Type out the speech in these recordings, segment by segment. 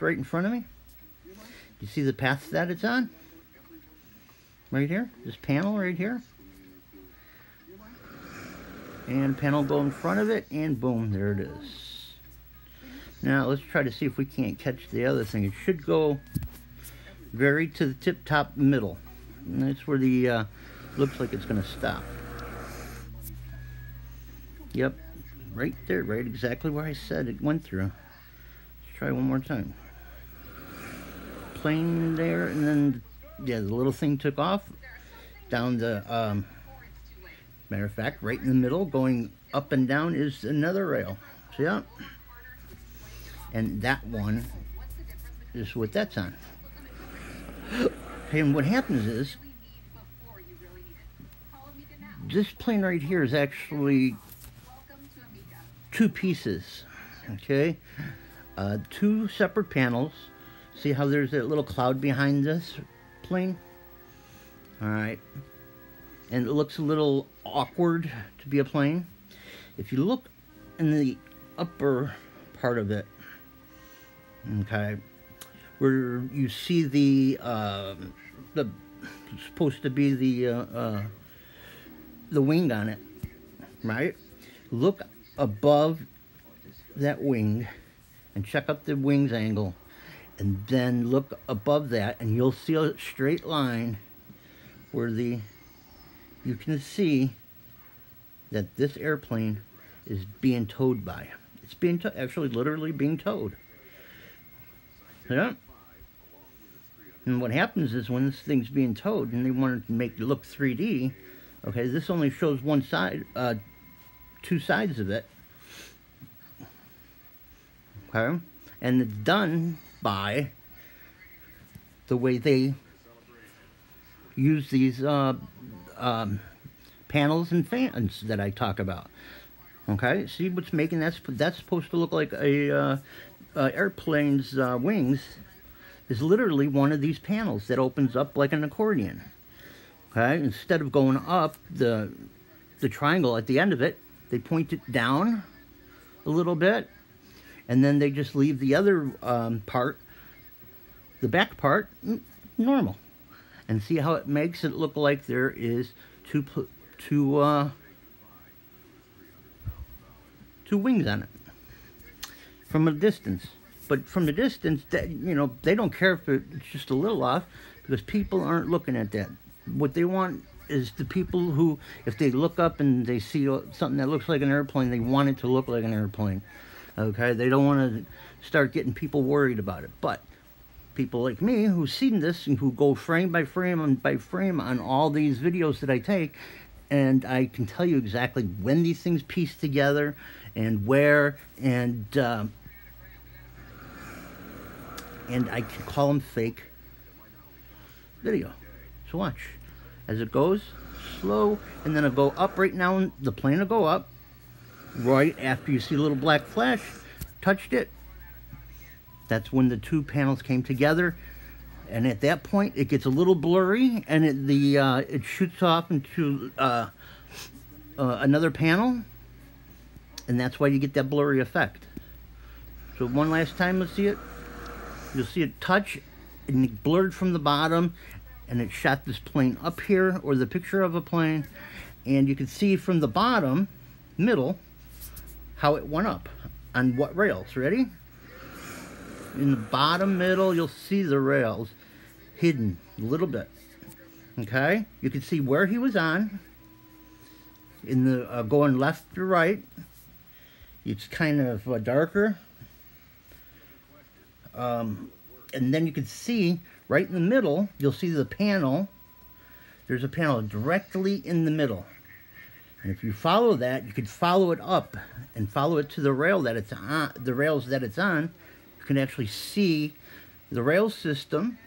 right in front of me. You see the path that it's on? Right here, this panel right here. And panel go in front of it, and boom, there it is. Now let's try to see if we can't catch the other thing. It should go very to the tip top middle. And that's where the looks like it's going to stop. Yep, right there, right exactly where I said it went through. Let's try one more time. Plane there, and then yeah, the little thing took off down the matter of fact, right in the middle, going up and down, is another rail. See that? And that one is what that's on. And what happens is, this plane right here is actually two pieces, okay? Two separate panels. See how there's that little cloud behind this plane? All right. And it looks a little awkward to be a plane. If you look in the upper part of it, okay, where you see the supposed to be the wing on it, right? Look above that wing and check up the wing's angle, and then look above that, and you'll see a straight line where you can see that this airplane is being towed by. It's being actually literally being towed. Yeah. And what happens is when this thing's being towed and they want to make it look 3D, okay, this only shows one side, two sides of it. Okay? And it's done by the way they use these panels and fans that I talk about. Okay, see what's making that's supposed to look like a airplane's wings is literally one of these panels that opens up like an accordion. Okay, instead of going up the triangle at the end of it, they point it down a little bit, and then they just leave the other part, the back part, normal. And see how it makes it look like there is two wings on it from a distance. But from the distance, that, you know, they don't care if it's just a little off, because people aren't looking at that. What they want is the people who, if they look up and they see something that looks like an airplane, they want it to look like an airplane. Okay, they don't want to start getting people worried about it. But people like me who've seen this and who go frame by frame on all these videos that I take, and I can tell you exactly when these things piece together and where, and I can call them fake video. So watch as it goes slow, and then it'll go up. Right now the plane will go up right after you see a little black flash touched it. That's when the two panels came together, and at that point it gets a little blurry, and it shoots off into another panel, and that's why you get that blurry effect. So one last time, let's see it. You'll see it touch, and it blurred from the bottom, and it shot this plane up here, or the picture of a plane, and you can see from the bottom, middle, how it went up on what rails. Ready? In the bottom middle, you'll see the rails hidden a little bit. Okay, you can see where he was on in the going left to right. It's kind of darker, and then you can see right in the middle, you'll see the panel. There's a panel directly in the middle, and if you follow that, you can follow it up and follow it to the rail that it's on, the rails that it's on. You can actually see the rail system,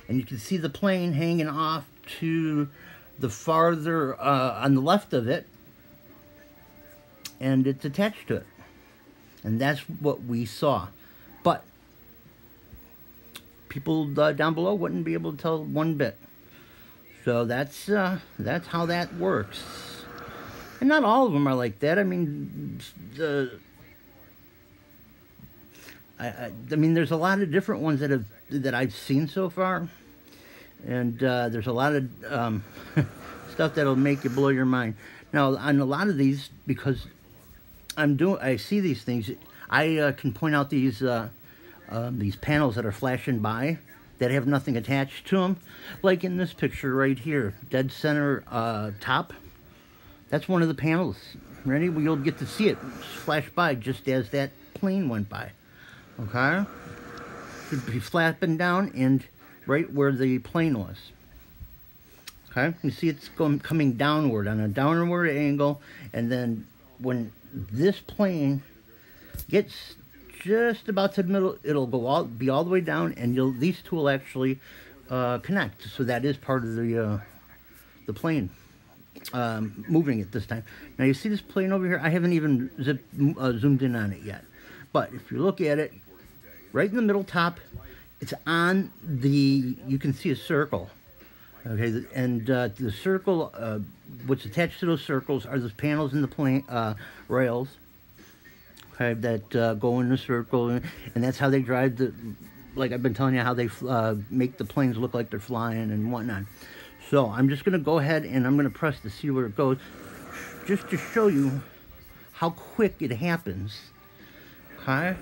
and you can see the plane hanging off to the farther on the left of it, and it's attached to it. And that's what we saw. But people down below wouldn't be able to tell one bit. So that's how that works. And not all of them are like that. I mean, I mean, there's a lot of different ones that I've seen so far, and there's a lot of stuff that'll make you blow your mind. Now, on a lot of these, because I see these things, I can point out these panels that are flashing by that have nothing attached to them, like in this picture right here, dead center top. That's one of the panels. Ready? Well, you'll get to see it flash by just as that plane went by. Okay? Should be flapping down and right where the plane was. Okay? You see it's coming downward on a downward angle, and then when this plane gets just about to the middle, it'll be all the way down, and these two will actually connect. So that is part of the plane moving it this time. Now you see this plane over here? I haven't even zoomed in on it yet. But if you look at it, right in the middle top, it's on you can see a circle. Okay, and the circle, what's attached to those circles are the panels in the plane rails. Okay, that go in the circle, and that's how they drive like I've been telling you, how they make the planes look like they're flying and whatnot. So I'm just going to go ahead and I'm going to press to see where it goes, just to show you how quick it happens. Okay,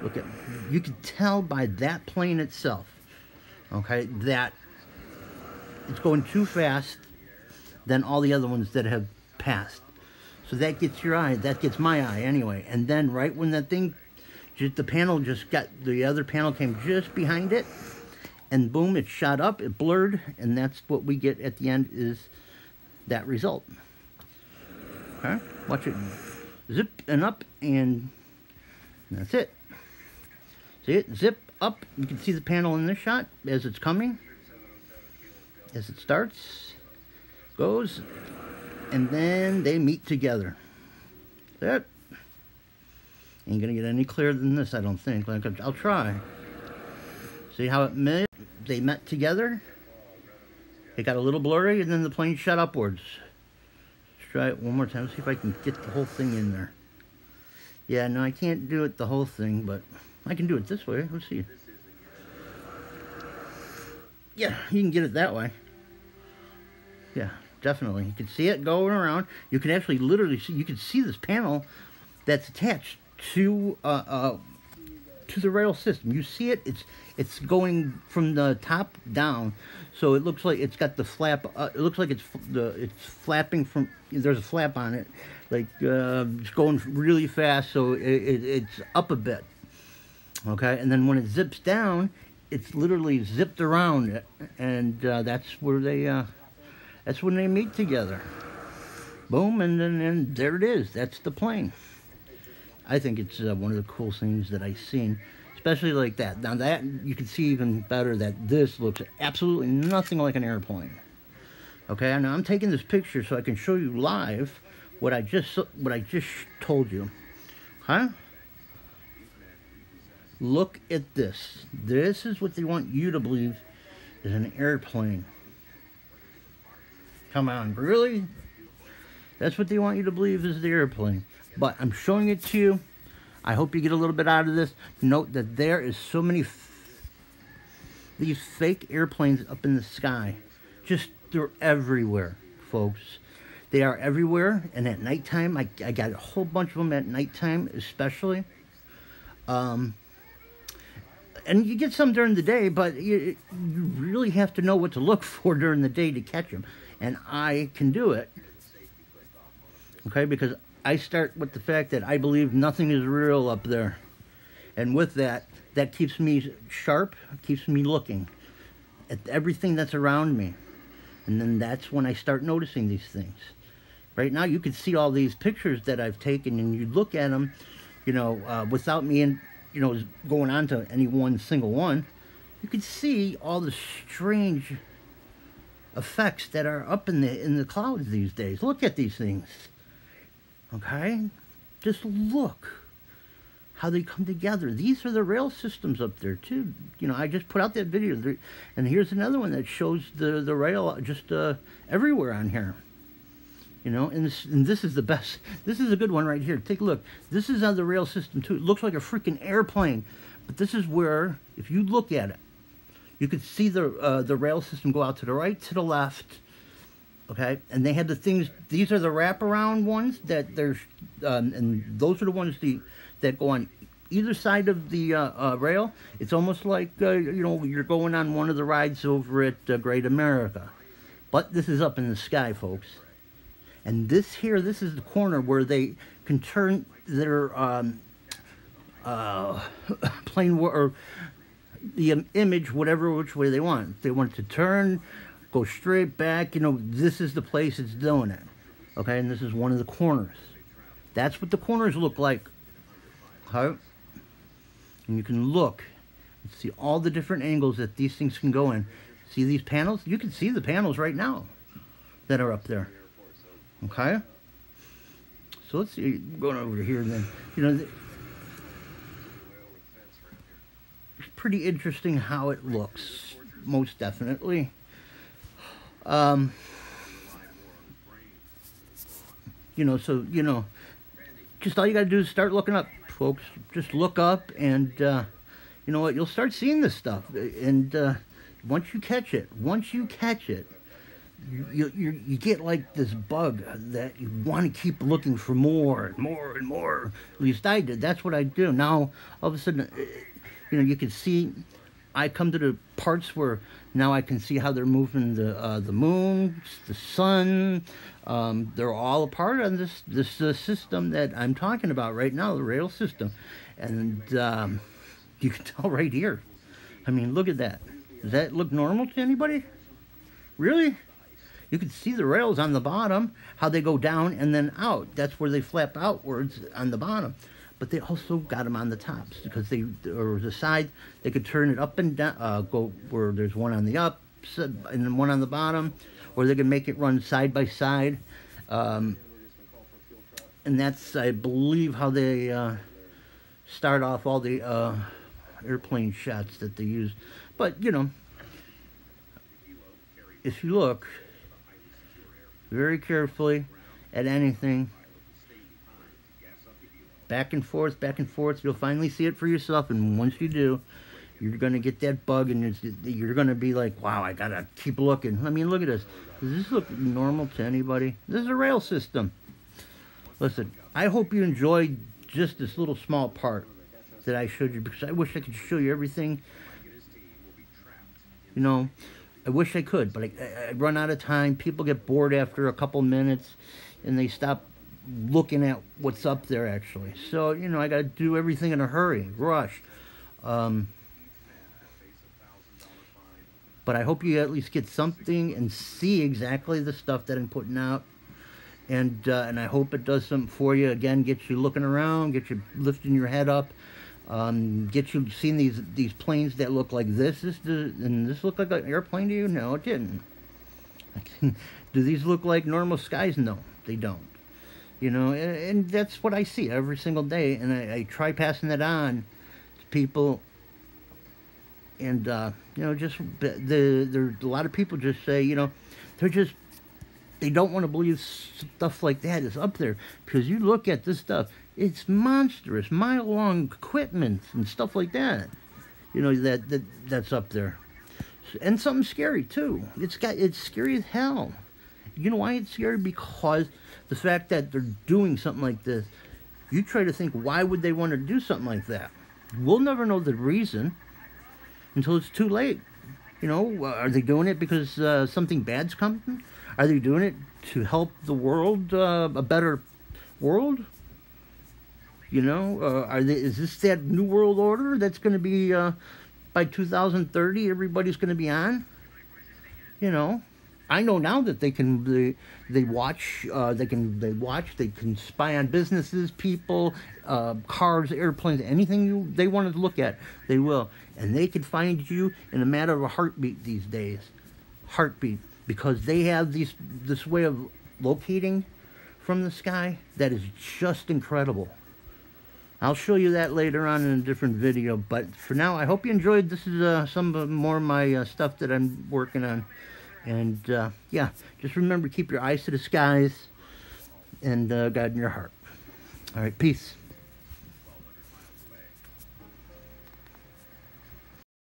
look at, you can tell by that plane itself, okay, that it's going too fast than all the other ones that have passed. So that gets your eye, that gets my eye anyway. And then right when that thing, the other panel came just behind it, and boom, it shot up, it blurred, and that's what we get at the end, is that result. Okay, watch it zip and up, and that's it. See it, zip up, you can see the panel in this shot as it's coming, as it starts, goes, and then they meet together. That ain't gonna get any clearer than this, I don't think. Like, I'll try. See how they met together? It got a little blurry, and then the plane shot upwards. Let's try it one more time. See if I can get the whole thing in there. Yeah, no, I can't do it the whole thing, but I can do it this way. Let's see. Yeah, you can get it that way. Yeah, definitely. You can see it going around. You can actually literally see, you can see this panel that's attached to the rail system. You see it, it's going from the top down, so it looks like it's got the flap, it looks like it's flapping from, there's a flap on it, like it's going really fast, so it's up a bit. Okay, and then when it zips down, it's literally zipped around it, and that's where that's when they meet together. Boom, and then there it is. That's the plane. I think it's one of the coolest things that I've seen, especially like that. Now that, you can see even better that this looks absolutely nothing like an airplane. Okay, now I'm taking this picture so I can show you live what I just told you. Huh? Look at this. This is what they want you to believe is an airplane. Come on, really? That's what they want you to believe is the airplane. But I'm showing it to you. I hope you get a little bit out of this. Note that there is so many these fake airplanes up in the sky. Just, they're everywhere, folks. They are everywhere. And at nighttime, I got a whole bunch of them at nighttime, especially. And you get some during the day, but you really have to know what to look for during the day to catch them. And I can do it. Okay, because I start with the fact that I believe nothing is real up there. And with that, that keeps me sharp, keeps me looking at everything that's around me. And then that's when I start noticing these things. Right now, you can see all these pictures that I've taken, and you look at them, you know, without me, going on to any one single one, you can see all the strange effects that are up in the clouds these days. Look at these things. Okay, just look how they come together. These are the rail systems up there too. You know, I just put out that video, and here's another one that shows the rail just everywhere on here. You know, and this is the best. This is a good one right here. Take a look. This is on the rail system too. It looks like a freaking airplane, But this is where, if you look at it, you could see the rail system go out to the right, to the left, okay? And they had the things, these are the wraparound ones that there's, and those are the ones that go on either side of the rail. It's almost like, you know, you're going on one of the rides over at Great America. But this is up in the sky, folks. And this here, this is the corner where they can turn their plane or the image which way they want. If they want it to turn, go straight back, you know, this is the place it's doing it. Okay, and this is one of the corners. That's what the corners look like. Okay? And you can look and see all the different angles that these things can go in. See these panels? You can see the panels right now that are up there. Okay? So let's see, going over here then. You know, it's pretty interesting how it looks, most definitely. You know, so, you know, just all you got to do is start looking up, folks. Just look up and, you know what, you'll start seeing this stuff. And once you catch it, you get like this bug that you want to keep looking for more and more and more. At least I did. That's what I do. Now, all of a sudden, you know, you can see, I come to the parts where now I can see how they're moving the moon, the sun. They're all a part of this system that I'm talking about right now, the rail system. And you can tell right here. I mean, look at that. Does that look normal to anybody? Really? You can see the rails on the bottom, how they go down and then out. That's where they flap outwards on the bottom. But they also got them on the tops because or the side, they could turn it up and down, go where there's one on the up and then one on the bottom, or they can make it run side by side. And that's, I believe, how they start off all the airplane shots that they use. But, you know, if you look very carefully at anything, back and forth, you'll finally see it for yourself. And once you do, you're going to get that bug, and you're going to be like, wow, I got to keep looking. I mean, look at this. Does this look normal to anybody? This is a rail system. Listen, I hope you enjoyed just this little small part that I showed you, because I wish I could show you everything. You know, I wish I could, but I run out of time. People get bored after a couple minutes, and they stop looking at what's up there, actually. So, you know, I got to do everything in a hurry, rush. But I hope you at least get something and see exactly the stuff that I'm putting out. And I hope it does something for you. Again, get you looking around, get you lifting your head up. Get you seeing these planes that look like this. And this look like an airplane to you? No, it didn't. Do these look like normal skies? No, they don't. You know, and that's what I see every single day. And I try passing that on to people. And, you know, just there's a lot of people just say, you know, they don't want to believe stuff like that is up there. Because you look at this stuff, it's monstrous, mile-long equipment and stuff like that. You know, that's up there. And something scary, too. It's scary as hell. You know why it's scary? Because the fact that they're doing something like this, you try to think, why would they want to do something like that? We'll never know the reason until it's too late. You know, are they doing it because something bad's coming? Are they doing it to help the world, a better world? You know, is this that new world order that's going to be, by 2030, everybody's going to be on? You know, I know now that they can, they can spy on businesses, people, cars, airplanes, anything they want to look at, they will. And they can find you in a matter of a heartbeat these days. Heartbeat. Because they have this way of locating from the sky that is just incredible. I'll show you that later on in a different video. But for now, I hope you enjoyed. This is some more of my stuff that I'm working on. And, yeah, just remember, keep your eyes to the skies and God in your heart. All right, peace.